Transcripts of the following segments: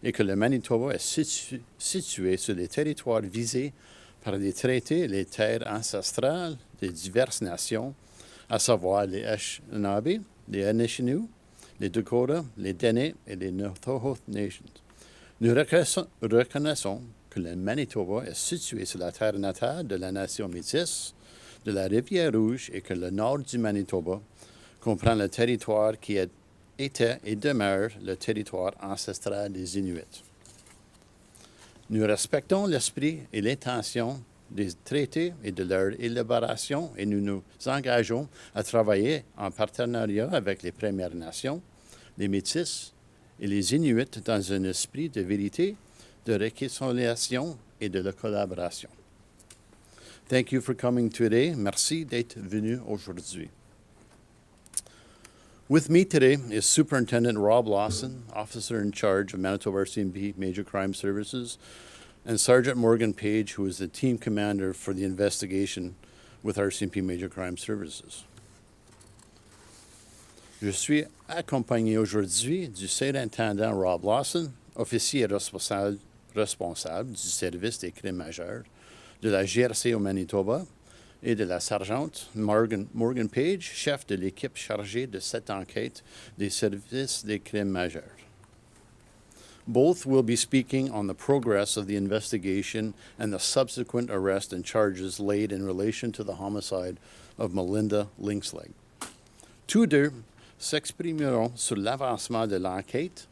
et que le Manitoba est situé sur les territoires visés par des traités les terres ancestrales des diverses nations, à savoir les Anishinaabe, les Anishinaabe, les Dakota, les Dene et les Natoho Nations. Nous reconnaissons que le Manitoba est situé sur la terre natale de la nation métisse de la Rivière-Rouge et que le nord du Manitoba comprend le territoire qui était et demeure le territoire ancestral des Inuits. Nous respectons l'esprit et l'intention des traités et de leur élaboration et nous nous engageons à travailler en partenariat avec les Premières Nations, les Métis et les Inuits dans un esprit de vérité, de réconciliation et de collaboration. Thank you for coming today. Merci d'être venu aujourd'hui. With me today is Superintendent Rob Lawson, Officer in Charge of Manitoba RCMP Major Crime Services, and Sergeant Morgan Page, who is the Team Commander for the investigation with RCMP Major Crime Services. Je suis accompagné aujourd'hui du Surintendant Rob Lawson, officier responsable du service des crimes majeurs de la GRC au Manitoba, et de la sergente Morgan Page, chef de l'équipe chargée de cette enquête des services des crimes majeurs. Both will be speaking on the progress of the investigation and the subsequent arrest and charges laid in relation to the homicide of Melinda Lynxleg. Tous deux s'exprimeront sur l'avancement de l'enquête,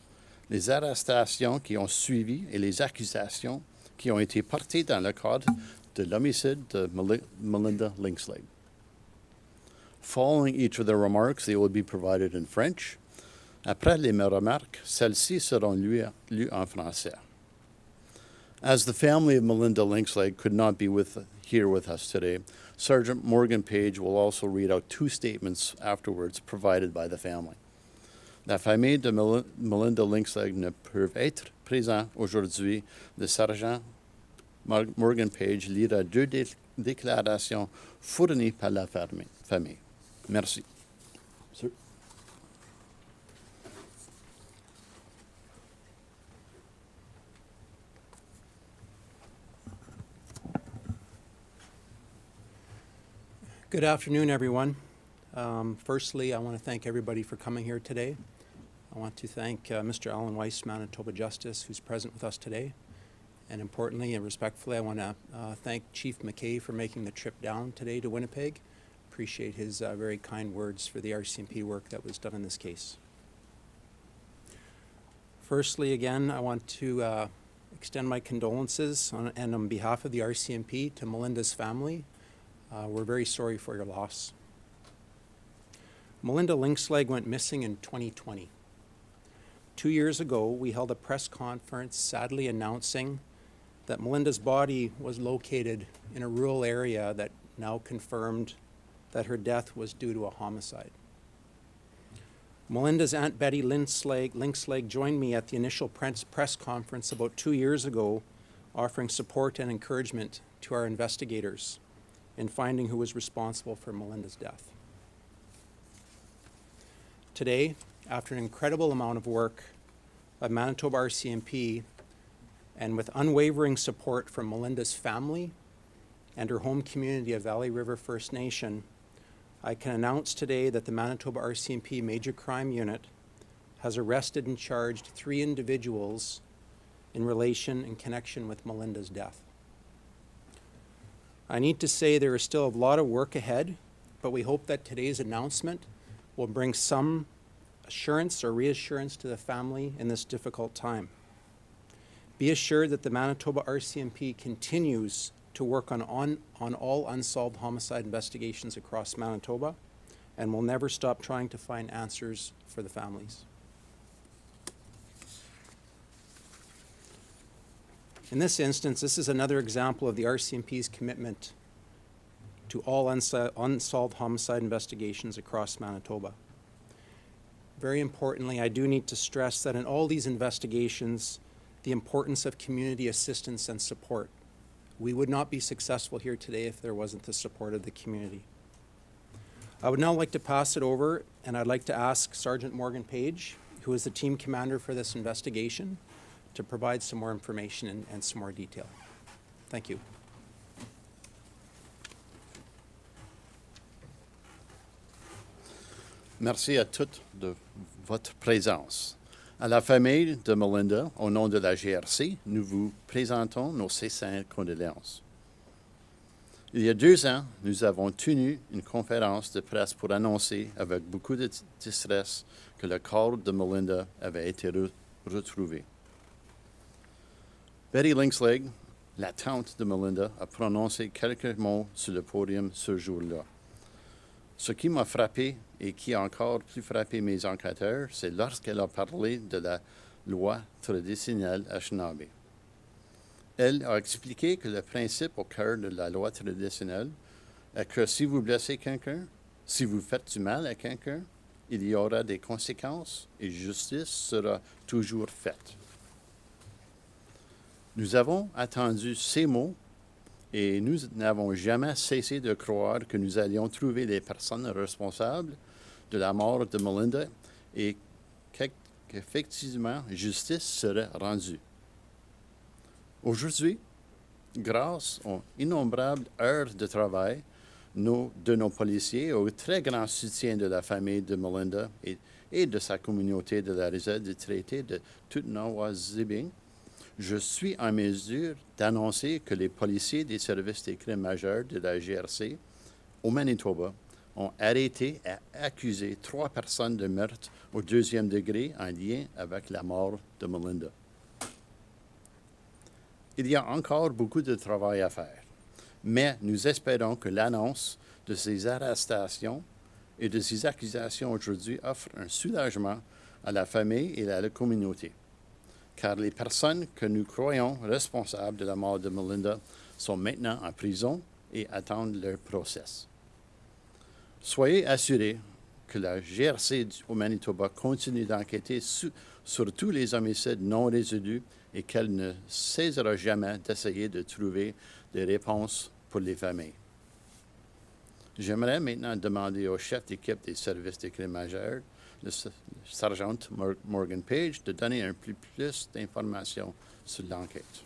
les arrestations qui ont suivi et les accusations qui ont été portées dans le cadre de l'homicide de Melinda Lynxleg. Following each of their remarks, they will be provided in French. Après les remarques, celles-ci seront lues en français. As the family of Melinda Lynxleg could not be here with us today, Sergeant Morgan Page will also read out two statements afterwards provided by the family. La famille de Melinda Lynxleg ne peut être présente aujourd'hui. Le sergent Morgan Page lira deux déclarations fournies par la famille. Merci. Sir. Good afternoon, everyone. Firstly, I want to thank everybody for coming here today. I want to thank Mr. Alan Weiss, Manitoba Justice, who's present with us today. And importantly and respectfully, I want to thank Chief McKay for making the trip down today to Winnipeg. Appreciate his very kind words for the RCMP work that was done in this case. Firstly, again, I want to extend my condolences on behalf of the RCMP to Melinda's family. We're very sorry for your loss. Melinda Lynxleg went missing in 2020. 2 years ago, we held a press conference sadly announcing that Melinda's body was located in a rural area that now confirmed that her death was due to a homicide. Melinda's Aunt Betty Lynxleg joined me at the initial press conference about 2 years ago, offering support and encouragement to our investigators in finding who was responsible for Melinda's death. Today, after an incredible amount of work by Manitoba RCMP and with unwavering support from Melinda's family and her home community of Valley River First Nation, I can announce today that the Manitoba RCMP Major Crime Unit has arrested and charged 3 individuals in connection with Melinda's death. I need to say there is still a lot of work ahead, but we hope that today's announcement will bring some assurance or reassurance to the family in this difficult time. Be assured that the Manitoba RCMP continues to work on all unsolved homicide investigations across Manitoba and will never stop trying to find answers for the families. In this instance, this is another example of the RCMP's commitment to all unsolved homicide investigations across Manitoba. Very importantly, I do need to stress that in all these investigations, the importance of community assistance and support. We would not be successful here today if there wasn't the support of the community. I would now like to pass it over, and I'd like to ask Sergeant Morgan Page, who is the team commander for this investigation, to provide some more information and some more detail. Thank you. Merci à toutes de votre présence. À la famille de Melinda, au nom de la GRC, nous vous présentons nos sincères condoléances. Il y a 2 ans, nous avons tenu une conférence de presse pour annoncer avec beaucoup de distress que le corps de Melinda avait été retrouvé. Betty Lynxleg, la tante de Melinda, a prononcé quelques mots sur le podium ce jour-là. Ce qui m'a frappé et qui a encore plus frappé mes enquêteurs, c'est lorsqu'elle a parlé de la loi traditionnelle Anishinaabe. Elle a expliqué que le principe au cœur de la loi traditionnelle est que si vous blessez quelqu'un, si vous faites du mal à quelqu'un, il y aura des conséquences et justice sera toujours faite. Nous avons attendu ces mots et nous n'avons jamais cessé de croire que nous allions trouver les personnes responsables de la mort de Melinda et qu'effectivement justice serait rendue. Aujourd'hui, grâce aux innombrables heures de travail de nos policiers et au très grand soutien de la famille de Melinda et de sa communauté de la réserve du traité de Tutnawazibing, je suis en mesure d'annoncer que les policiers des services des crimes majeurs de la GRC au Manitoba ont arrêté et accusé 3 personnes de meurtre au 2e degré en lien avec la mort de Melinda. Il y a encore beaucoup de travail à faire, mais nous espérons que l'annonce de ces arrestations et de ces accusations aujourd'hui offre un soulagement à la famille et à la communauté, car les personnes que nous croyons responsables de la mort de Melinda sont maintenant en prison et attendent leur procès. Soyez assurés que la GRC au Manitoba continue d'enquêter sur tous les homicides non résolus et qu'elle ne cessera jamais d'essayer de trouver des réponses pour les familles. J'aimerais maintenant demander au chef d'équipe des services des crimes majeurs, le sergent Morgan Page, de donner un peu plus d'informations sur l'enquête.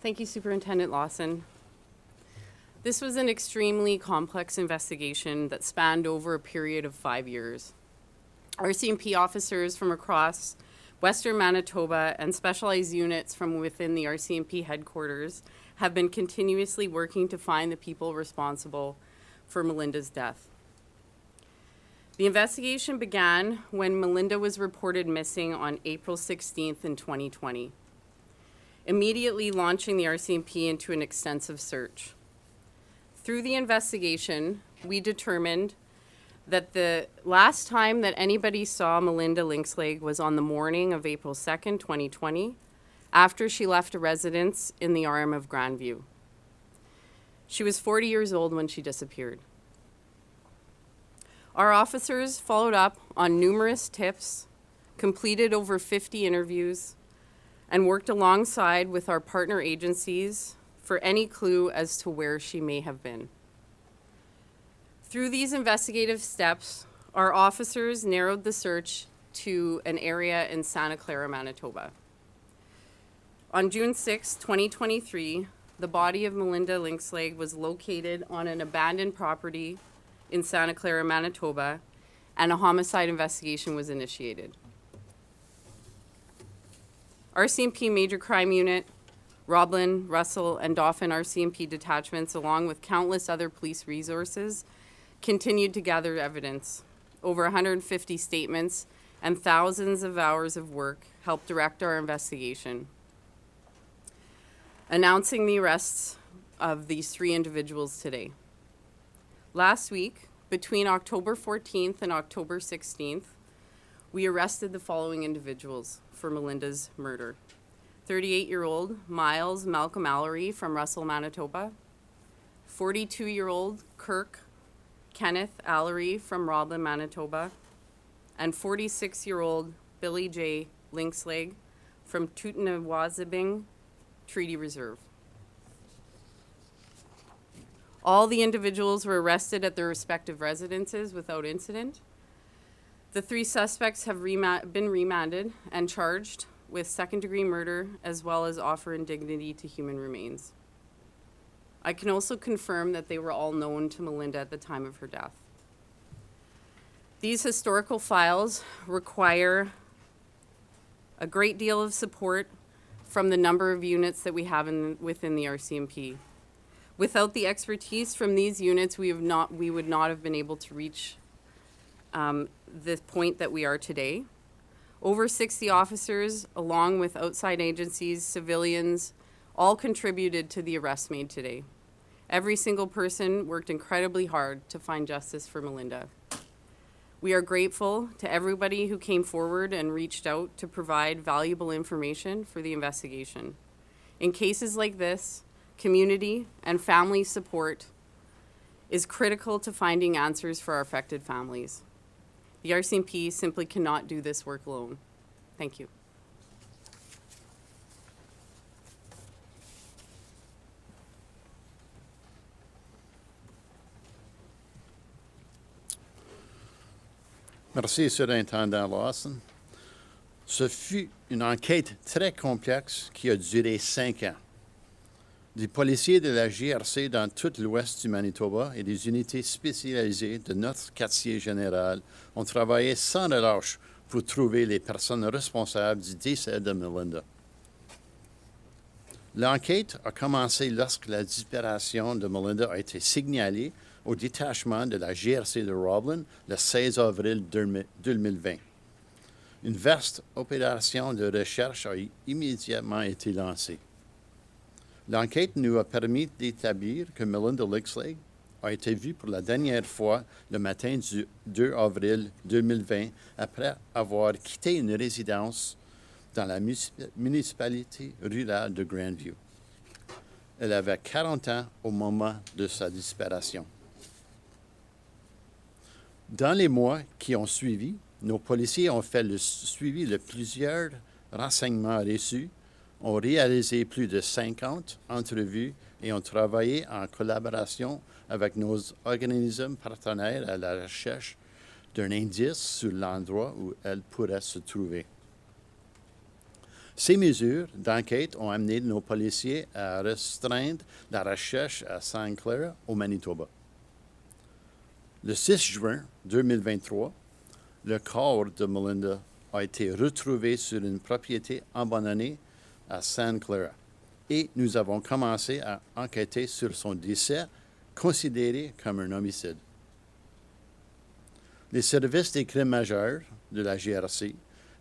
Thank you, Superintendent Lawson. This was an extremely complex investigation that spanned over a period of 5 years. RCMP officers from across Western Manitoba and specialized units from within the RCMP headquarters have been continuously working to find the people responsible for Melinda's death. The investigation began when Melinda was reported missing on April 16th in 2020, immediately launching the RCMP into an extensive search. Through the investigation, we determined that the last time that anybody saw Melinda Lynxleg was on the morning of April 2nd, 2020, after she left a residence in the RM of Grandview. She was 40 years old when she disappeared. Our officers followed up on numerous tips, completed over 50 interviews, and worked alongside with our partner agencies for any clue as to where she may have been. Through these investigative steps, our officers narrowed the search to an area in Santa Clara, Manitoba. On June 6, 2023, the body of Melinda Lynxleg was located on an abandoned property in Santa Clara, Manitoba, and a homicide investigation was initiated. RCMP Major Crime Unit, Roblin, Russell, and Dauphin RCMP detachments, along with countless other police resources, continued to gather evidence. Over 150 statements and thousands of hours of work helped direct our investigation, announcing the arrests of these 3 individuals today. Last week, between October 14th and October 16th, we arrested the following individuals for Melinda's murder. 38-year-old Miles Malcolm Mallory from Russell, Manitoba. 42-year-old Kirk Kenneth Allery from Roblin, Manitoba. And 46-year-old Billy J. Lynxleg from Tutnawazibing Treaty Reserve. All the individuals were arrested at their respective residences without incident. The 3 suspects have been remanded and charged with second-degree murder as well as offer indignity to human remains. I can also confirm that they were all known to Melinda at the time of her death. These historical files require a great deal of support from the number of units that we have within the RCMP. Without the expertise from these units, we would not have been able to reach the point that we are today. Over 60 officers, along with outside agencies, civilians, all contributed to the arrest made today. Every single person worked incredibly hard to find justice for Melinda. We are grateful to everybody who came forward and reached out to provide valuable information for the investigation. In cases like this, community and family support is critical to finding answers for our affected families. The RCMP simply cannot do this work alone. Thank you. Merci, Surintendant Lawson. Ce fut une enquête très complexe qui a duré 5 ans. Des policiers de la GRC dans tout l'ouest du Manitoba et des unités spécialisées de notre quartier général ont travaillé sans relâche pour trouver les personnes responsables du décès de Melinda. L'enquête a commencé lorsque la disparition de Melinda a été signalée au détachement de la GRC de Roblin le 16 avril 2020. Une vaste opération de recherche a immédiatement été lancée. L'enquête nous a permis d'établir que Melinda Lynxleg a été vue pour la dernière fois le matin du 2 avril 2020 après avoir quitté une résidence dans la municipalité rurale de Grandview. Elle avait 40 ans au moment de sa disparition. Dans les mois qui ont suivi, nos policiers ont fait le suivi de plusieurs renseignements reçus, ont réalisé plus de 50 entrevues et ont travaillé en collaboration avec nos organismes partenaires à la recherche d'un indice sur l'endroit où elle pourrait se trouver. Ces mesures d'enquête ont amené nos policiers à restreindre la recherche à St. Clair, au Manitoba. Le 6 juin 2023, le corps de Melinda a été retrouvé sur une propriété abandonnée à St. Clair et nous avons commencé à enquêter sur son décès, considéré comme un homicide. Les services des crimes majeurs de la GRC,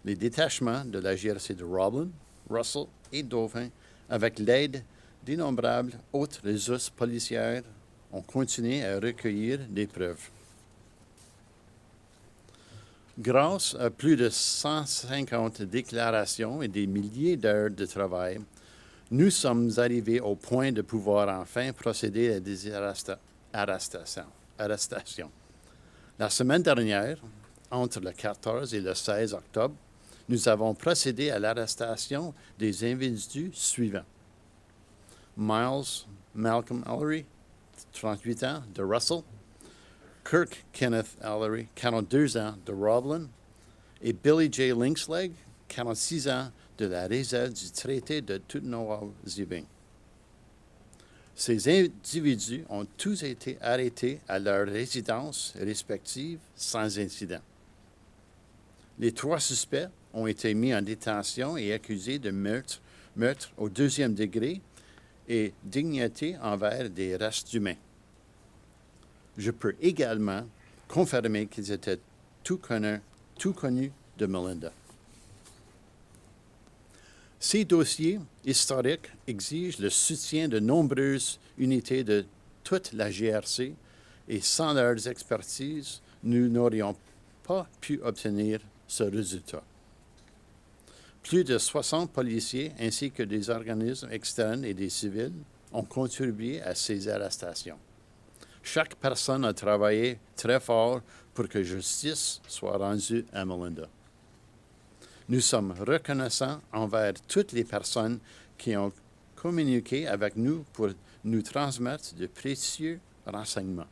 les détachements de la GRC de Roblin, Russell et Dauphin, avec l'aide d'innombrables autres ressources policières, ont continué à recueillir des preuves. Grâce à plus de 150 déclarations et des milliers d'heures de travail, nous sommes arrivés au point de pouvoir enfin procéder à des arrestations. La semaine dernière, entre le 14 et le 16 octobre, nous avons procédé à l'arrestation des individus suivants. Miles Malcolm Ellery, 38 ans, de Russell. Kirk Kenneth Ellery, 42 ans, de Roblin. Et Billy J. Lynxleg, 46 ans, de la réserve du traité de Tutnowal-Zibing. Ces individus ont tous été arrêtés à leur résidence respective sans incident. Les 3 suspects ont été mis en détention et accusés de meurtre au 2e degré et d'indignité envers des restes humains. Je peux également confirmer qu'ils étaient tout connus de Melinda. Ces dossiers historiques exigent le soutien de nombreuses unités de toute la GRC et sans leurs expertises, nous n'aurions pas pu obtenir ce résultat. Plus de 60 policiers ainsi que des organismes externes et des civils ont contribué à ces arrestations. Chaque personne a travaillé très fort pour que justice soit rendue à Melinda. Nous sommes reconnaissants envers toutes les personnes qui ont communiqué avec nous pour nous transmettre de précieux renseignements.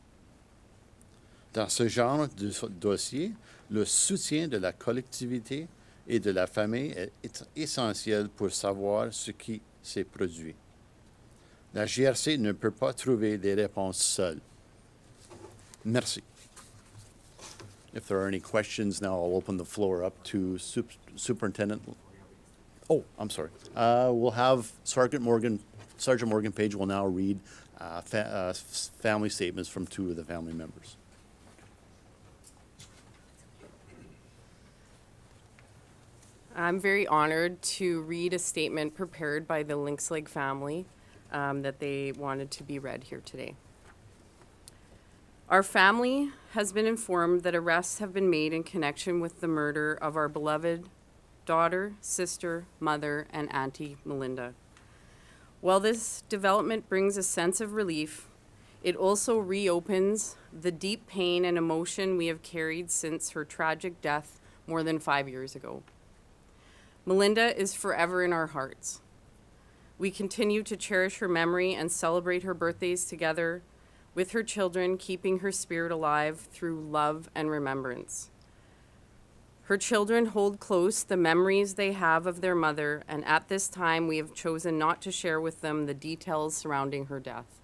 Dans ce genre de dossier, le soutien de la collectivité et de la famille est essentiel pour savoir ce qui s'est produit. La GRC ne peut pas trouver des réponses seule. Merci. If there are any questions now, I'll open the floor up to Superintendent. Oh, I'm sorry. We'll have Sergeant Morgan Page will now read family statements from two of the family members. I'm very honored to read a statement prepared by the Lynxleg family that they wanted to be read here today. Our family has been informed that arrests have been made in connection with the murder of our beloved daughter, sister, mother, and auntie Melinda. While this development brings a sense of relief, it also reopens the deep pain and emotion we have carried since her tragic death more than 5 years ago. Melinda is forever in our hearts. We continue to cherish her memory and celebrate her birthdays together with her children, keeping her spirit alive through love and remembrance. Her children hold close the memories they have of their mother, and at this time we have chosen not to share with them the details surrounding her death.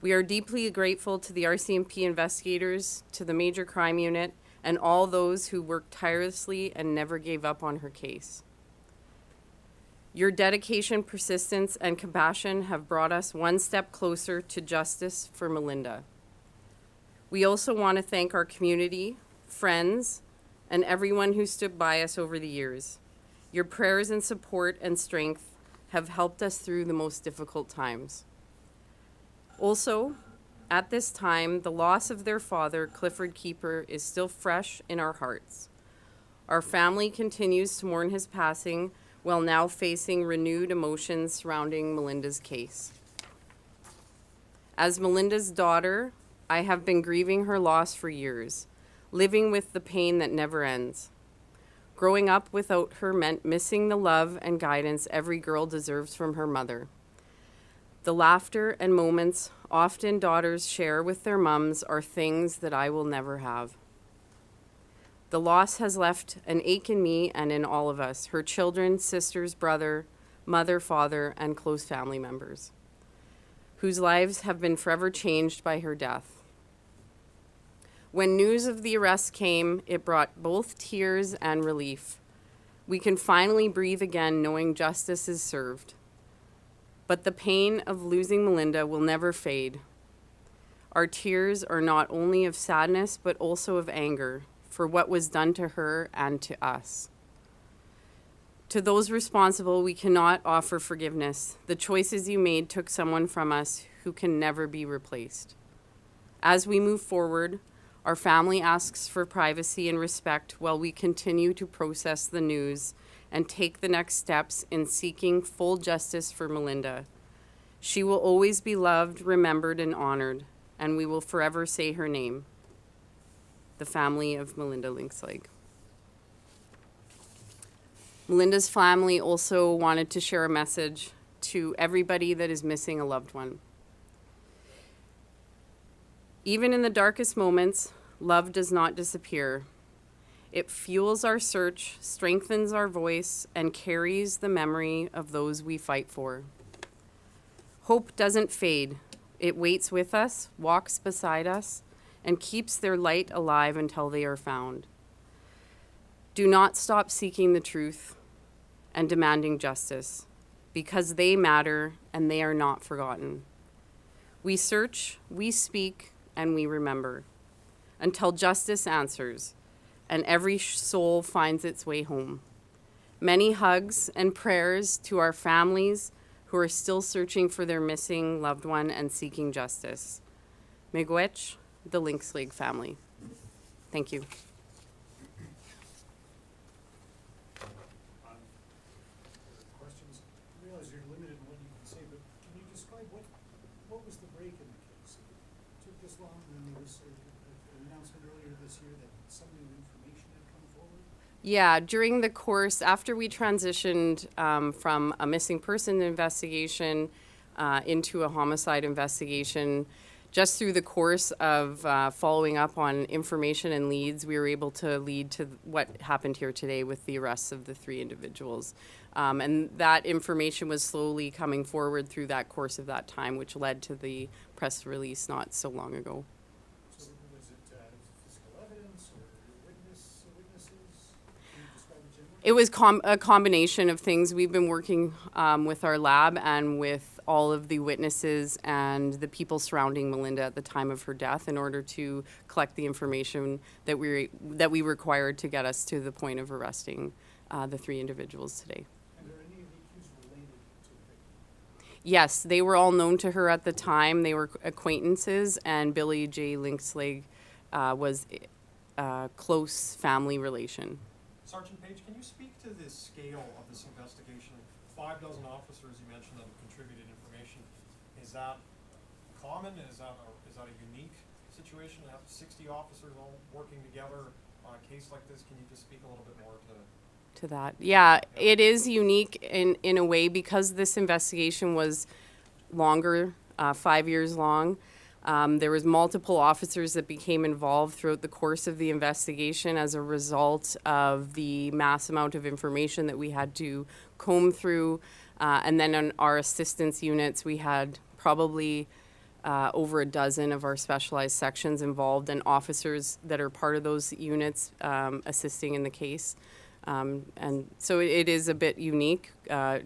We are deeply grateful to the RCMP investigators, to the Major Crime Unit, and all those who worked tirelessly and never gave up on her case. Your dedication, persistence, and compassion have brought us one step closer to justice for Melinda. We also want to thank our community, friends, and everyone who stood by us over the years. Your prayers and support and strength have helped us through the most difficult times. Also, at this time, the loss of their father, Clifford Keeper, is still fresh in our hearts. Our family continues to mourn his passing while now facing renewed emotions surrounding Melinda's case. As Melinda's daughter, I have been grieving her loss for years, living with the pain that never ends. Growing up without her meant missing the love and guidance every girl deserves from her mother. The laughter and moments often daughters share with their mums are things that I will never have. The loss has left an ache in me and in all of us, her children, sisters, brother, mother, father, and close family members, whose lives have been forever changed by her death. When news of the arrest came, it brought both tears and relief. We can finally breathe again knowing justice is served. But the pain of losing Melinda will never fade. Our tears are not only of sadness, but also of anger for what was done to her and to us. To those responsible, we cannot offer forgiveness. The choices you made took someone from us who can never be replaced. As we move forward, our family asks for privacy and respect while we continue to process the news and take the next steps in seeking full justice for Melinda. She will always be loved, remembered, and honored, and we will forever say her name. The family of Melinda Lynxleg. Melinda's family also wanted to share a message to everybody that is missing a loved one. Even in the darkest moments, love does not disappear. It fuels our search, strengthens our voice, and carries the memory of those we fight for. Hope doesn't fade. It waits with us, walks beside us, and keeps their light alive until they are found. Do not stop seeking the truth and demanding justice, because they matter and they are not forgotten. We search, we speak, and we remember until justice answers and every soul finds its way home. Many hugs and prayers to our families who are still searching for their missing loved one and seeking justice. Miigwech, the Lynxleg family. Thank you. Questions? I realize you're limited in what you can say, but can you describe what was the break in the case? It took this long, and then there was an announcement earlier this year that some new information had come forward? Yeah, during the course, after we transitioned from a missing person investigation into a homicide investigation. Just through the course of following up on information and leads, we were able to lead to what happened here today with the arrests of the 3 individuals. And that information was slowly coming forward through that course of that time, which led to the press release not so long ago. So was it physical evidence or witnesses? Can you describe it generally? It was a combination of things. We've been working with our lab and with all of the witnesses and the people surrounding Melinda at the time of her death in order to collect the information that we required to get us to the point of arresting the 3 individuals today. And are any of the accused related to the victim? Yes, they were all known to her at the time. They were acquaintances, and Billy J. Lynxleg was a close family relation. Sergeant Page, can you speak to the scale of this investigation? 5 dozen officers you mentioned that have contributed information. Is that common? Is that a unique situation to have 60 officers all working together on a case like this? Can you just speak a little bit more to That? Yeah, it is unique in a way because this investigation was longer, 5 years long. There was multiple officers that became involved throughout the course of the investigation as a result of the mass amount of information that we had to comb through. And then on our assistance units, we had probably over a dozen of our specialized sections involved and officers that are part of those units assisting in the case. And so it is a bit unique.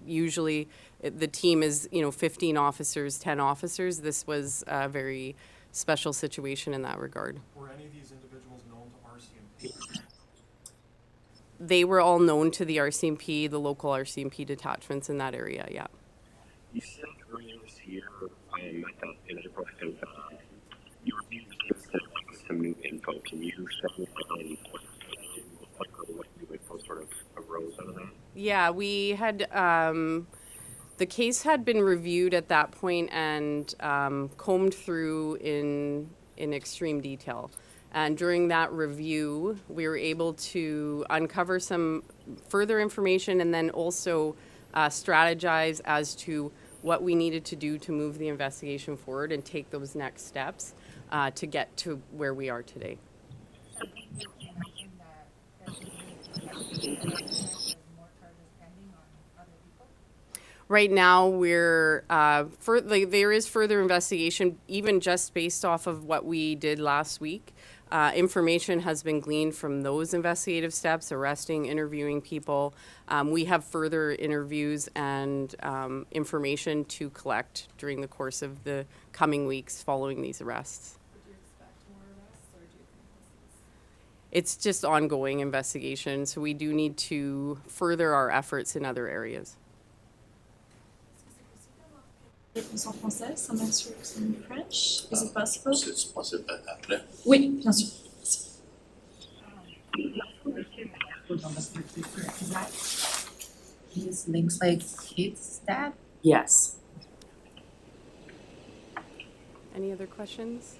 Usually the team is, 15 officers, 10 officers. This was a very special situation in that regard. Were any of these individuals known to RCMP? They were all known to the RCMP, the local RCMP detachments in that area, yeah. You said earlier this year, in April, you were being some new info. Can you shed what new info sort of arose out of that? Yeah, we had, the case had been reviewed at that point and combed through in extreme detail. And during that review, we were able to uncover some further information and then also strategize as to what we needed to do to move the investigation forward and take those next steps to get to where we are today. Right now, there is further investigation, even just based off of what we did last week. Information has been gleaned from those investigative steps, arresting, interviewing people. We have further interviews and information to collect during the course of the coming weeks following these arrests. Would you expect more arrests, or do you think It's just ongoing investigation, so we do need to further our efforts in other areas. Réponse en français, some answers in French. Is it possible? C'est possible après. Oui, bien sûr. Is that Ms. Lynxleg's kid's dad? Yes. Any other questions?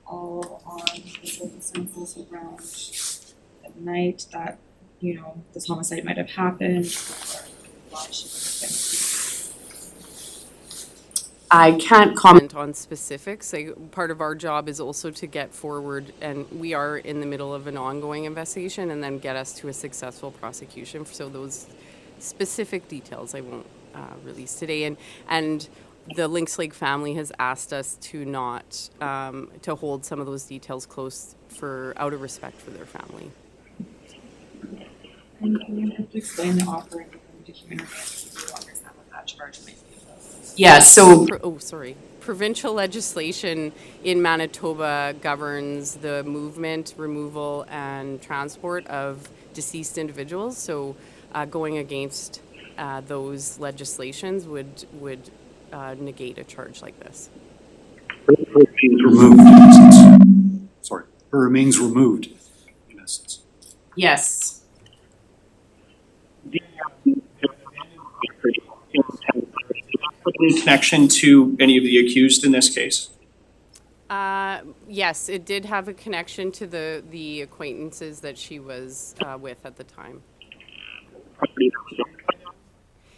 All on the circumstances around at night that, this homicide might have happened, or why she would have been. I can't comment On specifics. Part of our job is also to get forward, and we are in the middle of an ongoing investigation, and then get us to a successful prosecution. So those specific details I won't release today. And the Lynxleg family has asked us to not to hold some of those details close out of respect for their family. And can you have to explain the offering to human rights if you understand what that charge might be? Yes, so provincial legislation in Manitoba governs the movement, removal, and transport of deceased individuals. So going against those legislations would negate a charge like this. Her remains removed, in essence. Sorry, her remains removed, in essence. Yes. In connection to any of the accused in this case? Yes, it did have a connection to the acquaintances that she was with at the time.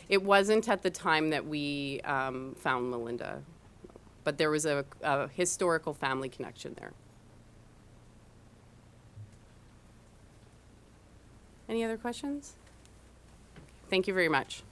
It wasn't at the time that we found Melinda, but there was a historical family connection there. Any other questions? Thank you very much.